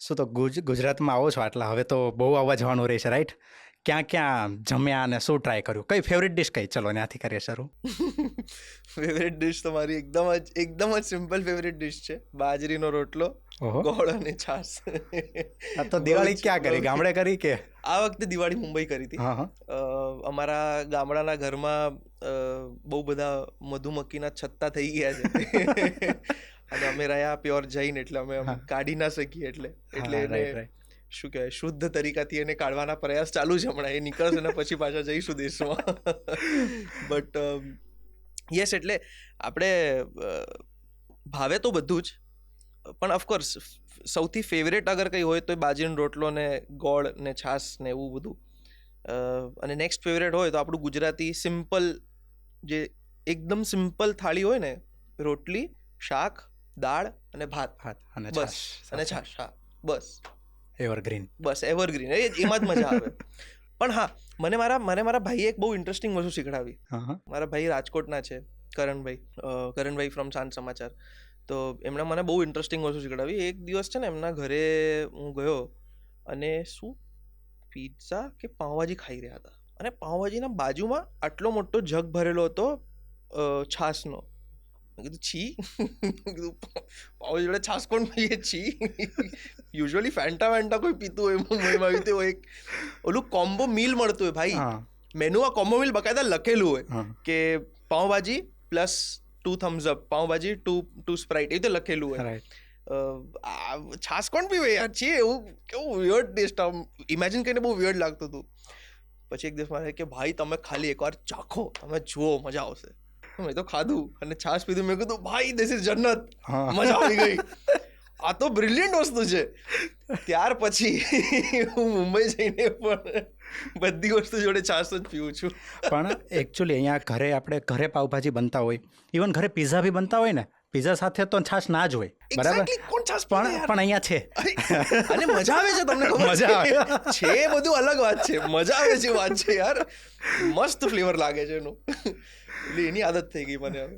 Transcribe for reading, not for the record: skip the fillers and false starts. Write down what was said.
શું તો ગુજરાતમાં આવો છો આટલા, હવે તો બહુ આવવા જવાનું રહેશે રાઈટ? ક્યાં ક્યાં જમ્યા અને શું ટ્રાય કર્યું? કઈ ફેવરિટ ડિશ કઈ? ચલો ત્યાંથી કરીએ શરૂ. ફેવરેટ ડિશ તો મારી એકદમ જ સિમ્પલ ફેવરેટ ડિશ છે, બાજરીનો રોટલો, ઓહો, ગોળ અને છાશ. આ તો દિવાળી ક્યાં કરી? ગામડે કરી કે? આ વખતે દિવાળી મુંબઈ કરી હતી. હા હા. અમારા ગામડાના ઘરમાં બહુ બધા મધુમક્ખીના છત્તા થઈ ગયા છે અને અમે રહ્યા પ્યોર જૈન, એટલે અમે કાઢી ના શકીએ, એટલે એને શું કહેવાય, શુદ્ધ તરીકાથી એને કાઢવાના પ્રયાસ ચાલુ છે હમણાં. એ નીકળશે ને પછી પાછા જઈશું દેશમાં. બટ યસ, એટલે આપણે ભાવે તો બધું જ, પણ ઓફકોર્સ સૌથી ફેવરેટ અગર કંઈ હોય તો બાજરીનો રોટલો ને ગોળ ને છાશ ને એવું બધું. અને નેક્સ્ટ ફેવરેટ હોય તો આપણું ગુજરાતી સિમ્પલ, જે એકદમ સિમ્પલ થાળી હોય ને, રોટલી, શાક, દાળ અને ભાત, અને બસ, અને છાશ. હા, બસ એવરગ્રીન. બસ એવરગ્રીન, એમાં જ મજા આવે. પણ હા, મને મારા ભાઈએ એક બહુ ઇન્ટરેસ્ટિંગ વસ્તુ શીખડાવી. મારા ભાઈ રાજકોટના છે, કરણભાઈ ફ્રોમ સાંજ સમાચાર. તો એમણે મને બહુ ઇન્ટરેસ્ટિંગ વસ્તુ શીખડાવી. એક દિવસ છે ને એમના ઘરે હું ગયો અને શું પિઝા કે પાઉંભાજી ખાઈ રહ્યા હતા, અને પાઉંભાજીના બાજુમાં આટલો મોટો જગ ભરેલો હતો છાશનો. મેં કીધું છી, પાઉંભાજી જોડે છાશ કોણ પીએ? છી. યુઝ્યુઅલી ફેન્ટા કોઈ પીતું હોય મુંબઈમાં, આવી રીતે એક ઓલું કોમ્બો મીલ મળતું હોય ભાઈ, મેનુમાં કોમ્બો મીલ બકાયદા લખેલું હોય કે pav bhaji plus 2 thumbs up, pav bhaji 2 Sprite, એ રીતે લખેલું હોય. છાશ કોણ પીવે યાર? છી, એવું કેવું વિયર્ડ ટેસ્ટ, આમ ઇમેજિન કરીને બહુ વિયર્ડ લાગતું હતું. પછી એક દિવસ મારે કે ભાઈ તમે ખાલી એકવાર ચાખો, તમે જુઓ, મજા આવશે. મેં તો ખાધું અને છાશ પીધું. મેં કીધું ભાઈ ધીસ ઇઝ જન્નત, મજા આવી ગઈ, આ તો બ્રિલિયન્ટ વસ્તુ છે. ત્યાર પછી હું મુંબઈ જઈને પણ બધી વસ્તુ જોડે છાશ જ પીવું છું. પણ એકચ્યુઅલી અહીંયા આપણે ઘરે પાવભાજી બનતા હોય, ઇવન ઘરે પિઝા બી બનતા હોય ને, પિઝા સાથે તો છાશ ના જ હોય, બરાબર? પણ અહીંયા છે અને મજા આવે છે. તમને મજા આવે છે, બધું અલગ વાત છે, મજા આવે છે વાત છે યાર, મસ્ત ફ્લેવર લાગે છે એનું, એટલે એની આદત થઈ ગઈ મને હવે.